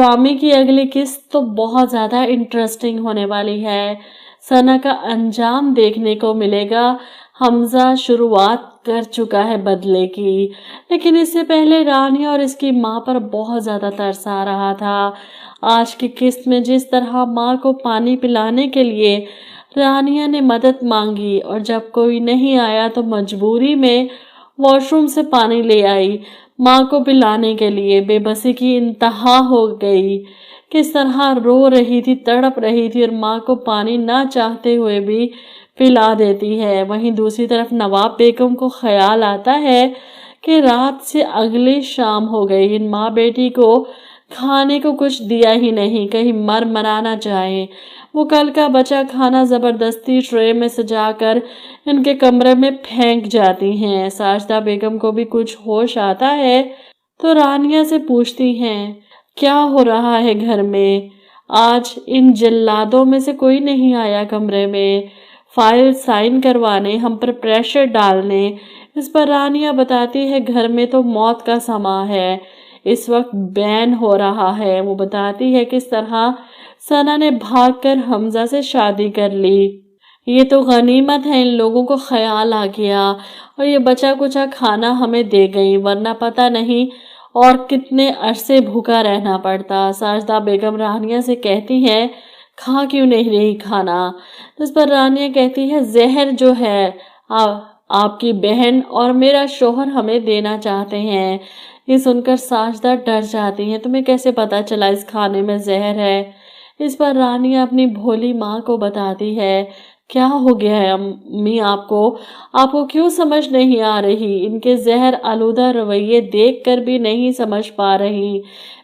ड्रामे की अगली किस्त तो बहुत ज़्यादा इंटरेस्टिंग होने वाली है। सना का अंजाम देखने को मिलेगा। हमजा शुरुआत कर चुका है बदले की, लेकिन इससे पहले रानिया और इसकी माँ पर बहुत ज़्यादा तरस आ रहा था। आज की किस्त में जिस तरह माँ को पानी पिलाने के लिए रानिया ने मदद मांगी और जब कोई नहीं आया तो मजबूरी में वॉशरूम से पानी ले आई माँ को पिलाने के लिए, बेबसी की इंतहा हो गई। किस तरह रो रही थी, तड़प रही थी और माँ को पानी ना चाहते हुए भी पिला देती है। वहीं दूसरी तरफ नवाब बेगम को ख्याल आता है कि रात से अगली शाम हो गई, इन माँ बेटी को खाने को कुछ दिया ही नहीं, कहीं मर मरा ना जाए। वो कल का बचा खाना जबरदस्ती ट्रे में सजाकर इनके कमरे में फेंक जाती हैं। साजदा बेगम को भी कुछ होश आता है तो रानिया से पूछती हैं, क्या हो रहा है घर में? आज इन जल्लादों में से कोई नहीं आया कमरे में फाइल साइन करवाने, हम पर प्रेशर डालने। इस पर रानिया बताती है, घर में तो मौत का समा है, इस वक्त बैन हो रहा है। वो बताती है किस तरह सना ने भागकर हमजा से शादी कर ली। ये तो गनीमत है, इन लोगों को ख्याल आ गया और ये बचा कुचा खाना हमें दे गई, वरना पता नहीं और कितने अरसे भूखा रहना पड़ता। साजदा बेगम रानिया से कहती है, खा क्यों नहीं रही खाना? इस पर रानिया कहती है, जहर जो है आपकी बहन और मेरा शोहर हमें देना चाहते हैं। ये सुनकर साजदा डर जाती हैं, तुम्हें कैसे पता चला इस खाने में जहर है? इस पर रानिया अपनी भोली माँ को बताती है, क्या हो गया है अम्मी आपको क्यों समझ नहीं आ रही? इनके जहर आलूदा रवैये देख कर भी नहीं समझ पा रही।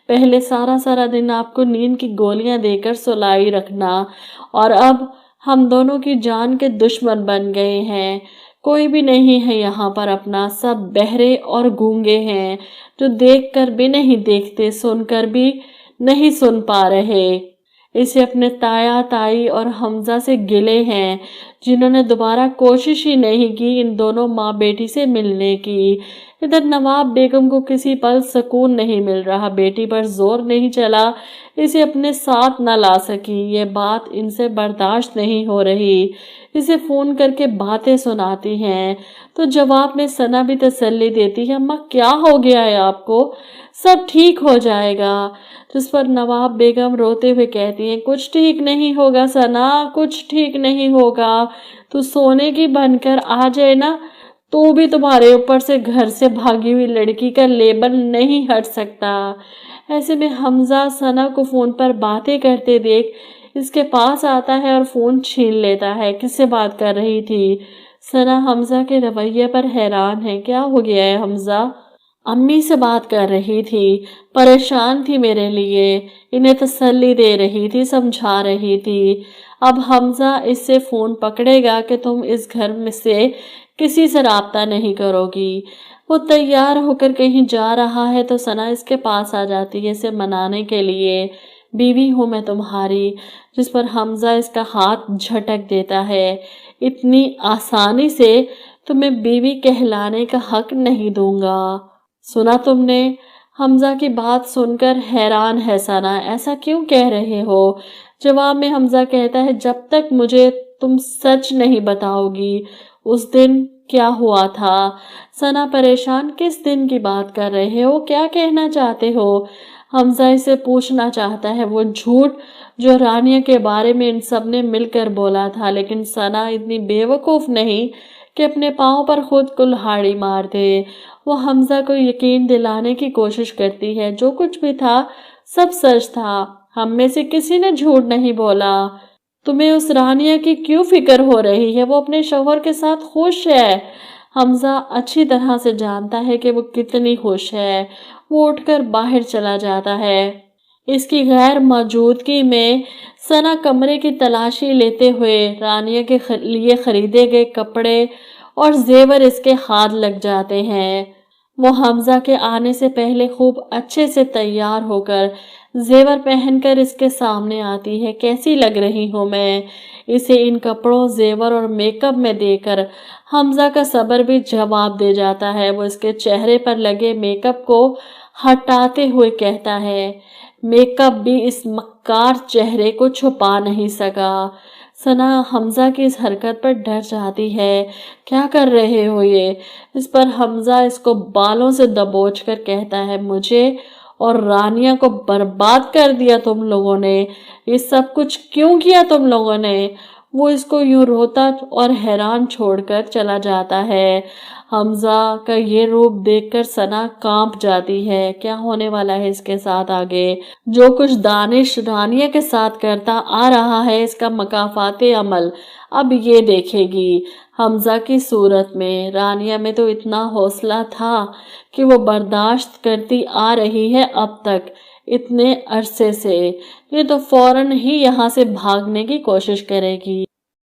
पहले सारा सारा दिन आपको नींद की गोलियां देकर सुलाई रखना और अब हम दोनों की जान के दुश्मन बन गए हैं। कोई भी नहीं है यहाँ पर अपना, सब बहरे और गूंगे हैं जो देख कर भी नहीं देखते, सुनकर भी नहीं सुन पा रहे। इसे अपने ताया ताई और हमजा से गिले हैं जिन्होंने दोबारा कोशिश ही नहीं की इन दोनों माँ बेटी से मिलने की। इधर नवाब बेगम को किसी पल सुकून नहीं मिल रहा, बेटी पर जोर नहीं चला, इसे अपने साथ न ला सकी। ये बात इनसे बर्दाश्त नहीं हो रही। इसे फोन करके बातें सुनाती हैं तो जवाब में सना भी तसल्ली देती है, अम्मा क्या हो गया है आपको? सब ठीक हो जाएगा। जिस पर नवाब बेगम रोते हुए कहती हैं, कुछ ठीक नहीं होगा सना, कुछ ठीक नहीं होगा। तू सोने की बनकर आ जाए ना, तो भी तुम्हारे ऊपर से घर से भागी हुई लड़की का लेबल नहीं हट सकता। ऐसे में हमजा सना को फोन पर बातें करते देख इसके पास आता है और फोन छीन लेता है। किससे बात कर रही थी? सना हमजा के रवैये पर हैरान है। क्या हो गया है हमजा? अम्मी से बात कर रही थी, परेशान थी मेरे लिए, इन्हें तसल्ली दे रही थी, समझा रही थी। अब हमजा इससे फोन पकड़ेगा कि तुम इस घर में से किसी से राब्ता नहीं करोगी। वो तैयार होकर कहीं जा रहा है तो सना इसके पास आ जाती है इसे मनाने के लिए, बीवी हूँ मैं तुम्हारी। जिस पर हमजा इसका हाथ झटक देता है, इतनी आसानी से तुम्हें बीवी कहलाने का हक नहीं दूंगा। सुना तुमने? हमजा की बात सुनकर हैरान है सना, ऐसा क्यों कह रहे हो? जवाब में हमजा कहता है, जब तक मुझे तुम सच नहीं बताओगी। उस दिन क्या हुआ था? सना परेशान, किस दिन की बात कर रहे हो? क्या कहना चाहते हो? हमजा इसे पूछना चाहता है वो झूठ जो रानिया के बारे में इन सब ने मिलकर बोला था, लेकिन सना इतनी बेवकूफ नहीं कि अपने पाँव पर खुद कुल्हाड़ी मार दे। वो हमजा को यकीन दिलाने की कोशिश करती है, जो कुछ भी था सब सच था, हम में से किसी ने झूठ नहीं बोला। तुम्हें उस रानिया की क्यों फिक्र हो रही है? वो अपने शौहर के साथ खुश है। हमजा अच्छी तरह से जानता है कि वो कितनी खुश है। वो उठकर बाहर चला जाता है। इसकी गैर मौजूदगी में सना कमरे की तलाशी लेते हुए रानिया के लिए खरीदे गए कपड़े और जेवर इसके हाथ लग जाते हैं। वो हमजा के आने से पहले खूब अच्छे से तैयार होकर जेवर पहनकर इसके सामने आती है। कैसी लग रही हूँ मैं? इसे इन कपड़ों, जेवर और मेकअप में देकर हमजा का सब्र भी जवाब दे जाता है। वो इसके चेहरे पर लगे मेकअप को हटाते हुए कहता है, میک اپ بھی اس مکار چہرے کو چھپا نہیں سکا۔ ثنا حمزہ کی اس حرکت پر ڈر جاتی ہے۔ کیا کر رہے ہو یہ؟ اس پر حمزہ اس کو بالوں سے دبوچ کر کہتا ہے، مجھے اور رانیہ کو برباد کر دیا تم لوگوں نے، یہ سب کچھ کیوں کیا تم لوگوں نے؟ وہ اس کو یوں روتا اور حیران چھوڑ کر چلا جاتا ہے۔ حمزہ کا یہ روپ دیکھ کر ثنا کانپ جاتی ہے۔ کیا ہونے والا ہے اس کے ساتھ آگے؟ جو کچھ دانش رانیہ کے ساتھ کرتا آ رہا ہے، اس کا مکافات عمل اب یہ دیکھے گی۔ حمزہ کی صورت میں رانیہ میں تو اتنا حوصلہ تھا کہ وہ برداشت کرتی آ رہی ہے اب تک اتنے عرصے سے، یہ تو فوراً ہی یہاں سے بھاگنے کی کوشش کرے گی۔